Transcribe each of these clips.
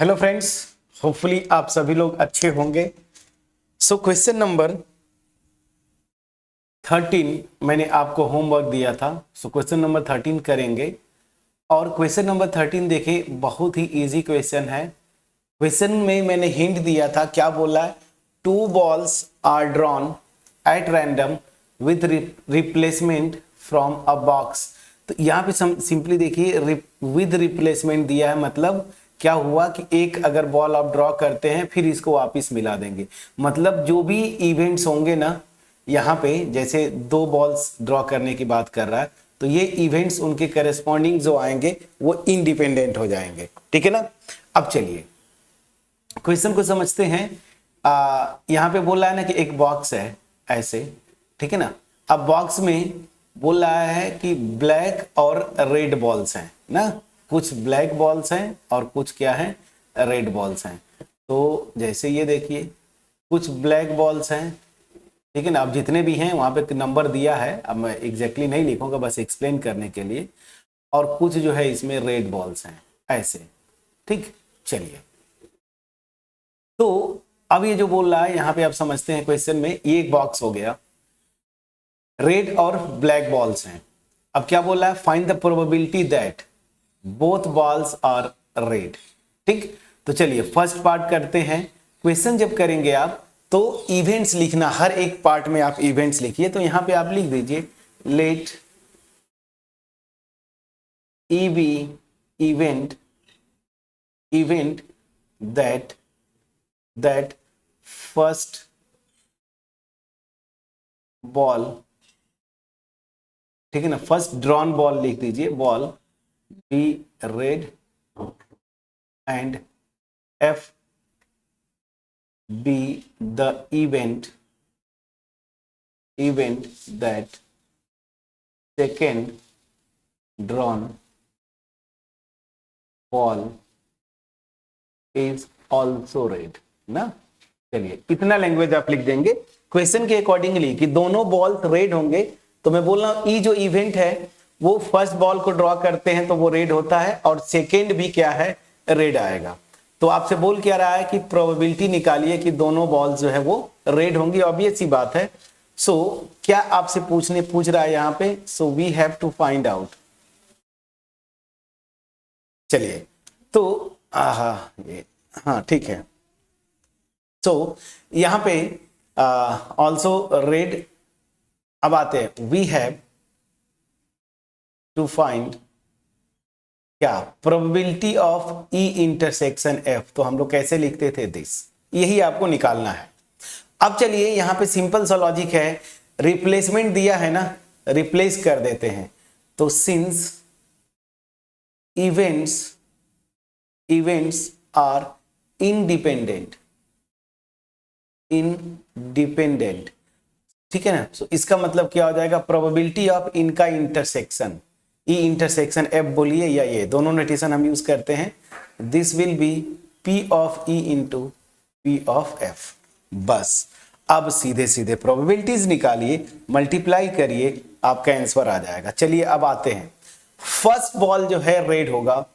Hello friends, hopefully आप सभी लोग अच्छे होंगे। सो क्वेश्चन नंबर 13 मैंने आपको होमवर्क दिया था। सो क्वेश्चन नंबर 13 करेंगे और क्वेश्चन नंबर 13 देखिए, बहुत ही इजी क्वेश्चन है। क्वेश्चन में मैंने हिंट दिया था, क्या बोला है, 2 balls are drawn at random with replacement from a box. तो यहाँ पे सिंपली देखिए विद रिप्लेसमेंट दिया है, मतलब क्या हुआ कि एक अगर बॉल आप ड्रॉ करते हैं फिर इसको वापस मिला देंगे। मतलब जो भी इवेंट्स होंगे ना, यहाँ पे जैसे 2 बॉल्स ड्रॉ करने की बात कर रहा है, तो ये इवेंट्स उनके करेस्पॉन्डिंग जो आएंगे वो इंडिपेंडेंट हो जाएंगे। ठीक है ना। अब चलिए क्वेश्चन को समझते हैं। यहाँ पे बोल रहा है ना कि एक बॉक्स है ऐसे, ठीक है ना। अब बॉक्स में बोल रहा है कि ब्लैक और रेड बॉल्स हैं ना, कुछ ब्लैक बॉल्स हैं और कुछ क्या है, रेड बॉल्स हैं। तो जैसे ये देखिए कुछ ब्लैक बॉल्स हैं, ठीक है ना। अब जितने भी हैं वहां पे नंबर दिया है, अब मैं एग्जैक्टली नहीं लिखूंगा, बस एक्सप्लेन करने के लिए। और कुछ जो है इसमें रेड बॉल्स हैं ऐसे, ठीक। चलिए, तो अब ये जो बोल रहा है यहाँ पे आप समझते हैं क्वेश्चन में, ये एक बॉक्स हो गया, रेड और ब्लैक बॉल्स हैं। अब क्या बोल रहा है, find the probability that both balls are red. ठीक, तो चलिए फर्स्ट पार्ट करते हैं। क्वेश्चन जब करेंगे आप तो इवेंट्स लिखना, हर एक पार्ट में आप इवेंट्स लिखिए। तो यहां पे आप लिख दीजिए let E be event that first ball, ठीक है ना, फर्स्ट ड्रॉन बॉल लिख दीजिए, ball be red and F be the event that second drawn ball is also red ना। चलिए इतना लैंग्वेज आप लिख देंगे क्वेश्चन के अकॉर्डिंगली कि दोनों बॉल रेड होंगे। तो मैं बोल रहा हूं ई जो इवेंट है वो फर्स्ट बॉल को ड्रॉ करते हैं तो वो रेड होता है, और सेकेंड भी क्या है, रेड आएगा। तो आपसे बोल क्या रहा है कि प्रोबेबिलिटी निकालिए कि दोनों बॉल जो है वो रेड होंगी, ऑब्वियस सी बात है। सो क्या आपसे पूछ रहा है यहाँ पे, so we have to find out. चलिए तो ये हाँ ठीक है। सो यहाँ पे ऑल्सो रेड। अब आते हैं, वी हैव टू फाइंड क्या, probability of E intersection F. तो हम लोग कैसे लिखते थे, दिस, यही आपको निकालना है। अब चलिए यहाँ पे सिंपल सा लॉजिक है, रिप्लेसमेंट दिया है ना, रिप्लेस कर देते हैं। तो सिंस इवेंट्स आर इंडिपेंडेंट, ठीक है ना। सो इसका मतलब क्या हो जाएगा, प्रोबेबिलिटी ऑफ इनका इंटरसेक्शन, ई इंटरसेक्शन एफ बोलिए या ये दोनों नोटेशन हम यूज करते हैं, this will be P of E into P of F. बस अब सीधे सीधे प्रोबेबिलिटीज निकालिए, मल्टीप्लाई करिए, आपका आंसर आ जाएगा। चलिए अब आते हैं, फर्स्ट बॉल जो है रेड होगा।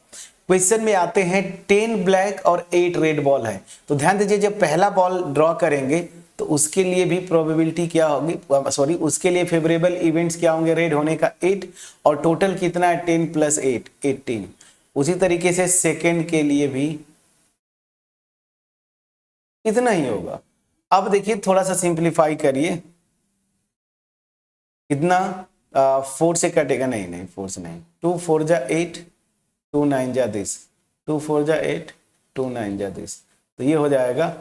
क्वेश्चन में आते हैं 10 ब्लैक और 8 रेड बॉल है। तो ध्यान दीजिए, जब पहला बॉल ड्रॉ करेंगे तो उसके लिए भी प्रोबेबिलिटी क्या होगी, सॉरी उसके लिए फेवरेबल इवेंट्स क्या होंगे, रेड होने का 8, और टोटल कितना है 10 + 8 18। उसी तरीके से सेकेंड के लिए भी इतना ही होगा। अब देखिए थोड़ा सा सिंप्लीफाई करिए, कितना 4 से कटेगा, नहीं 4 से नहीं, 2 4 जा 8, 2 9 जा दिस, 2 4 जा 8, 2 9 जा दिस। तो ये हो जाएगा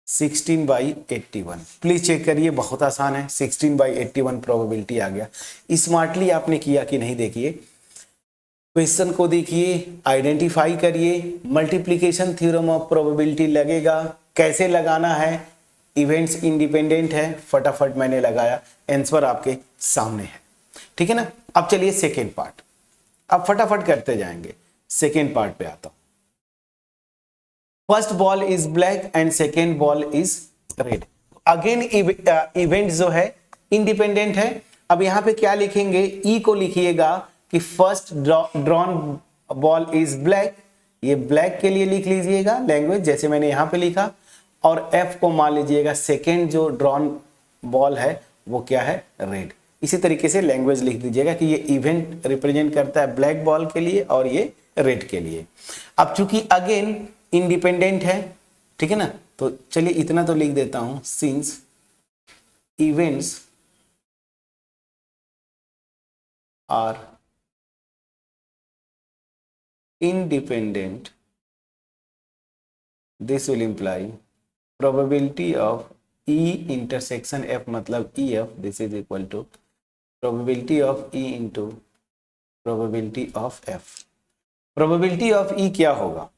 16/81। प्लीज चेक करिए, बहुत आसान है, 16/81 प्रोबेबिलिटी आ गया। स्मार्टली आपने किया कि नहीं, देखिए क्वेश्चन को देखिए, आइडेंटिफाई करिए, मल्टीप्लिकेशन थ्योरम ऑफ प्रोबेबिलिटी लगेगा, कैसे लगाना है, इवेंट्स इंडिपेंडेंट है, फटाफट मैंने लगाया, आंसर आपके सामने है। ठीक है ना। अब चलिए सेकेंड पार्ट, अब फटाफट करते जाएंगे। सेकेंड पार्ट पे आता हूं, first ball is black and second ball is red. Again event जो है इंडिपेंडेंट है। अब यहां पे क्या लिखेंगे, ई को लिखिएगा कि first drawn ball is black, ये ब्लैक के लिए लिख लीजिएगा लैंग्वेज जैसे मैंने यहाँ पे लिखा, और एफ को मान लीजिएगा सेकेंड जो ड्रॉन बॉल है वो क्या है, रेड। इसी तरीके से लैंग्वेज लिख दीजिएगा कि ये इवेंट रिप्रेजेंट करता है ब्लैक बॉल के लिए और ये रेड के लिए। अब चूंकि अगेन इंडिपेंडेंट है, ठीक है ना, तो चलिए इतना तो लिख देता हूं, since events are independent, this will imply probability of E intersection F मतलब EF, this is equal to probability of E into probability of F। probability of E क्या होगा,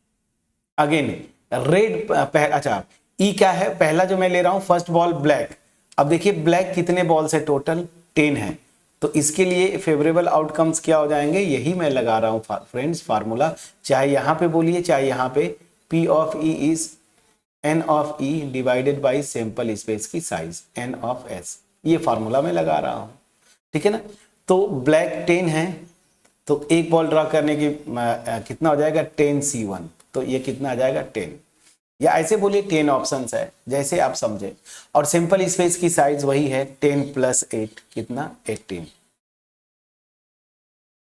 अगेन रेड, अच्छा E क्या है, पहला जो मैं ले रहा हूं फर्स्ट बॉल ब्लैक। अब देखिए ब्लैक कितने बॉल से, टोटल 10 है, तो इसके लिए फेवरेबल आउटकम्स क्या हो जाएंगे, यही मैं लगा रहा हूं फ्रेंड्स फार्मूला, चाहे यहां पे बोलिए चाहे यहां पे, P of E is N of E divided by sample space की साइज N ऑफ S, ये फार्मूला मैं लगा रहा हूं, ठीक है ना। तो ब्लैक 10 है, तो एक बॉल ड्रॉ करने की कितना हो जाएगा 10C1, तो ये कितना आ जाएगा 10, या ऐसे बोलिए 10 ऑप्शंस है जैसे आप समझे, और सिंपल स्पेस की साइज वही है 10 + 8 कितना 18।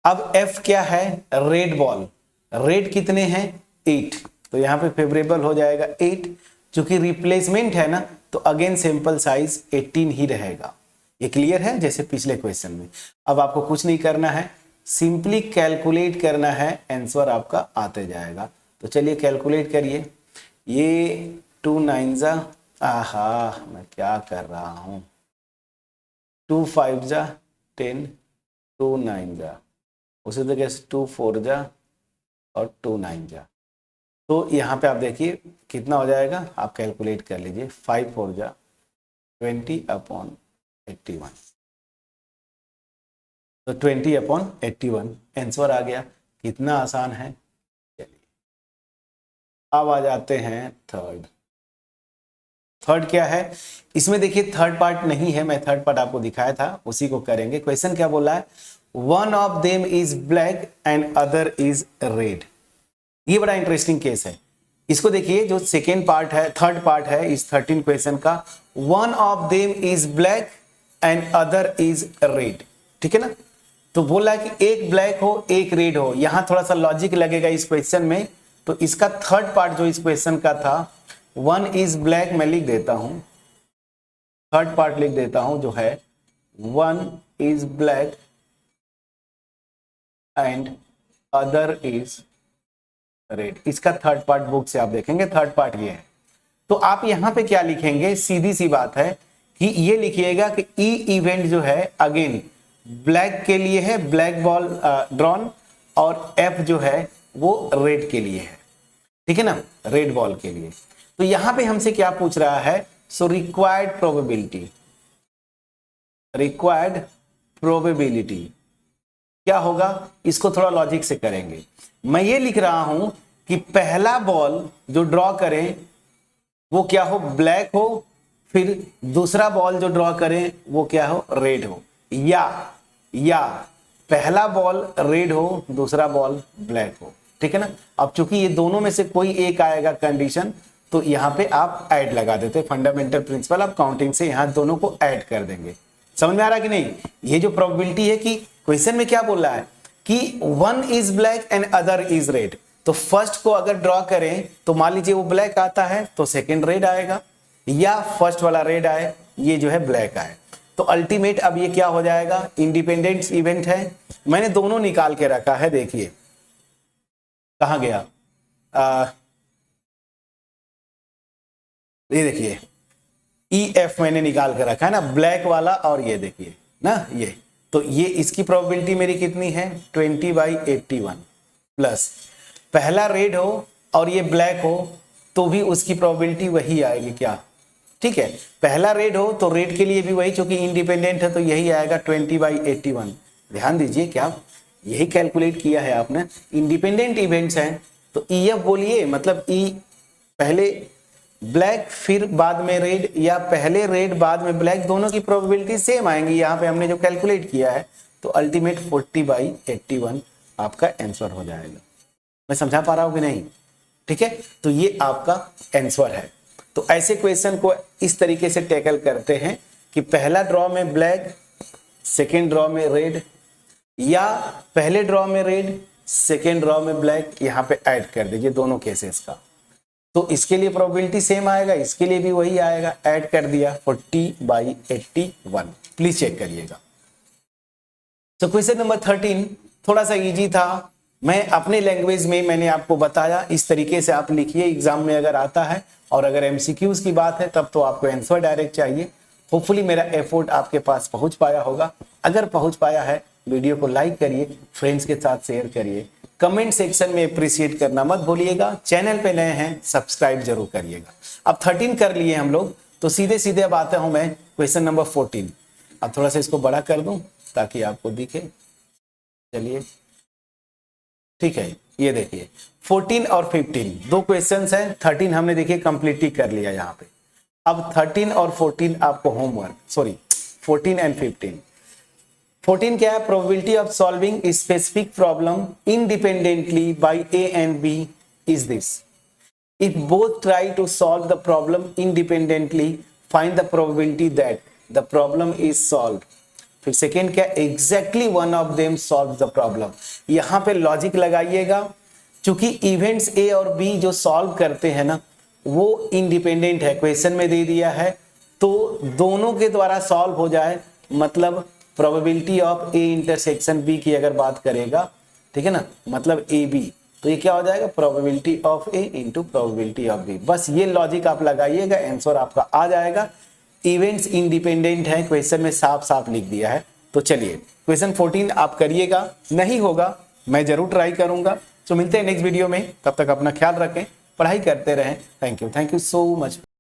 अब F क्या है, रेड बॉल, रेड कितने हैं 8, तो यहां पे फेवरेबल हो जाएगा 8, चूंकि रिप्लेसमेंट है ना तो अगेन सैंपल साइज 18 ही रहेगा। ये क्लियर है जैसे पिछले क्वेश्चन में। अब आपको कुछ नहीं करना है, सिंपली कैलकुलेट करना है, आंसर आपका आते जाएगा। तो चलिए कैलकुलेट करिए, ये 2 9 जा, आहा मैं क्या कर रहा हूं, 2 5 जा 10, 2 9 जा, उसी तरीके से 2 4 जा और 2 9 जा, तो यहाँ पे आप देखिए कितना हो जाएगा, आप कैलकुलेट कर लीजिए, 5 4 जा 20/81, तो 20/81 आंसर आ गया। कितना आसान है। चलिए अब आ जाते हैं थर्ड क्या है, इसमें देखिए थर्ड पार्ट नहीं है, मैं थर्ड पार्ट आपको दिखाया था उसी को करेंगे। क्वेश्चन क्या बोला है, one of them is black and other is red. ये बड़ा इंटरेस्टिंग केस है, इसको देखिए, जो सेकेंड पार्ट है, थर्ड पार्ट है इस 13 क्वेश्चन का, one of them is black and other is red, ठीक है ना। तो बोला है कि एक ब्लैक हो एक रेड हो, यहां थोड़ा सा लॉजिक लगेगा इस क्वेश्चन में। तो इसका थर्ड पार्ट जो इस क्वेश्चन का था, वन इज ब्लैक, मैं लिख देता हूं, थर्ड पार्ट लिख देता हूं जो है, one is black and other is red. इसका थर्ड पार्ट बुक से आप देखेंगे, थर्ड पार्ट ये है। तो आप यहां पे क्या लिखेंगे, सीधी सी बात है कि ये लिखिएगा कि ई इवेंट जो है अगेन ब्लैक के लिए है, ब्लैक बॉल ड्रॉन, और एफ जो है वो रेड के लिए है, ठीक है ना, रेड बॉल के लिए। तो यहां पे हमसे क्या पूछ रहा है, सो रिक्वायर्ड प्रोबेबिलिटी क्या होगा, इसको थोड़ा लॉजिक से करेंगे। मैं ये लिख रहा हूं कि पहला बॉल जो ड्रॉ करें वो क्या हो, ब्लैक हो, फिर दूसरा बॉल जो ड्रॉ करें वो क्या हो, रेड हो, या पहला बॉल रेड हो दूसरा बॉल ब्लैक हो, ठीक है ना। अब चूंकि ये दोनों में से कोई एक आएगा कंडीशन, तो यहां पे आप ऐड लगा देते, फंडामेंटल प्रिंसिपल आप काउंटिंग से यहां दोनों को ऐड कर देंगे। समझ में आ रहा कि नहीं। ये जो प्रोबेबिलिटी है कि क्वेश्चन में क्या बोल रहा है कि one is black and other is red, तो फर्स्ट को अगर ड्रॉ करें तो मान लीजिए वो ब्लैक आता है तो सेकंड रेड आएगा, या फर्स्ट वाला रेड आए ये जो है ब्लैक आए। तो अल्टीमेट अब ये क्या हो जाएगा, इंडिपेंडेंट इवेंट है। मैंने दोनों निकाल के रखा है, देखिए कहां गया, ये देखिए EF मैंने निकाल के रखा है ना, ब्लैक वाला, और ये देखिए ना ये, तो ये इसकी प्रोबेबिलिटी मेरी कितनी है 20/81, प्लस पहला रेड हो और ये ब्लैक हो तो भी उसकी प्रोबेबिलिटी वही आएगी क्या, ठीक है। पहला रेड हो तो रेड के लिए भी वही, क्योंकि इंडिपेंडेंट है तो यही आएगा 20/81। ध्यान दीजिए क्या यही कैलकुलेट किया है आपने, इंडिपेंडेंट इवेंट्स हैं तो EF बोलिए, मतलब E पहले ब्लैक फिर बाद में रेड, या पहले रेड बाद में ब्लैक, दोनों की प्रोबेबिलिटी सेम आएंगी यहाँ पे हमने जो कैलकुलेट किया है। तो अल्टीमेट 40/81 आपका आंसर हो जाएगा। मैं समझा पा रहा हूं कि नहीं? ठीक है, तो ये आपका आंसर है। तो ऐसे क्वेश्चन को इस तरीके से टैकल करते हैं कि पहला ड्रॉ में ब्लैक, सेकेंड ड्रॉ में रेड, या पहले ड्रॉ में रेड, सेकेंड ड्रॉ में ब्लैक, यहां पे ऐड कर दीजिए दोनों केसेस का। तो इसके लिए प्रोबेबिलिटी सेम आएगा, इसके लिए भी वही आएगा, ऐड कर दिया 40/81। प्लीज चेक करिएगा। तो क्वेश्चन नंबर 13 थोड़ा सा इजी था, मैं अपने लैंग्वेज में मैंने आपको बताया, इस तरीके से आप लिखिए, एग्जाम में अगर आता है। और अगर एमसीक्यूज की बात है तब तो आपको आंसर डायरेक्ट चाहिए। होपफुली मेरा एफर्ट आपके पास पहुंच पाया होगा। अगर पहुंच पाया है, वीडियो को लाइक करिए, फ्रेंड्स के साथ शेयर करिए, कमेंट सेक्शन में अप्रिशिएट करना मत भूलिएगा। चैनल पे नए हैं सब्सक्राइब जरूर करिएगा। अब 13 कर लिए हम लोग, तो सीधे सीधे अब आता हूं मैं क्वेश्चन नंबर 14। अब थोड़ा सा इसको बड़ा कर दूं ताकि आपको दिखे। चलिए ठीक है, ये देखिए 14 और 15 दो क्वेश्चंस हैं। 13 हमने देखिए कंप्लीटली कर लिया यहाँ पे। अब 13 और 14 आपको होमवर्क, सॉरी 14 एंड 15। 14 क्या है? Probability of solving specific problem independently by A and B is this. If both try to solve the problem independently, find the probability that the problem is solved. फिर second क्या? Exactly one of them solve the problem. यहां पे logic लगाइएगा, क्योंकि events A और B जो solve करते हैं ना, वो इंडिपेंडेंट है, क्वेश्चन में दे दिया है, तो दोनों के द्वारा सॉल्व हो जाए, मतलब probability of A intersection B की अगर बात करेगा, ठीक है ना, मतलब ए बी, तो ये क्या हो जाएगा? Probability of A into probability of B. बस ये लॉजिक आप लगाइएगा, आंसर आपका आ जाएगा। इवेंट्स इंडिपेंडेंट है, क्वेश्चन में साफ साफ लिख दिया है। तो चलिए क्वेश्चन 14 आप करिएगा, नहीं होगा मैं जरूर ट्राई करूंगा। तो मिलते हैं नेक्स्ट वीडियो में, तब तक अपना ख्याल रखें, पढ़ाई करते रहें। Thank you so much.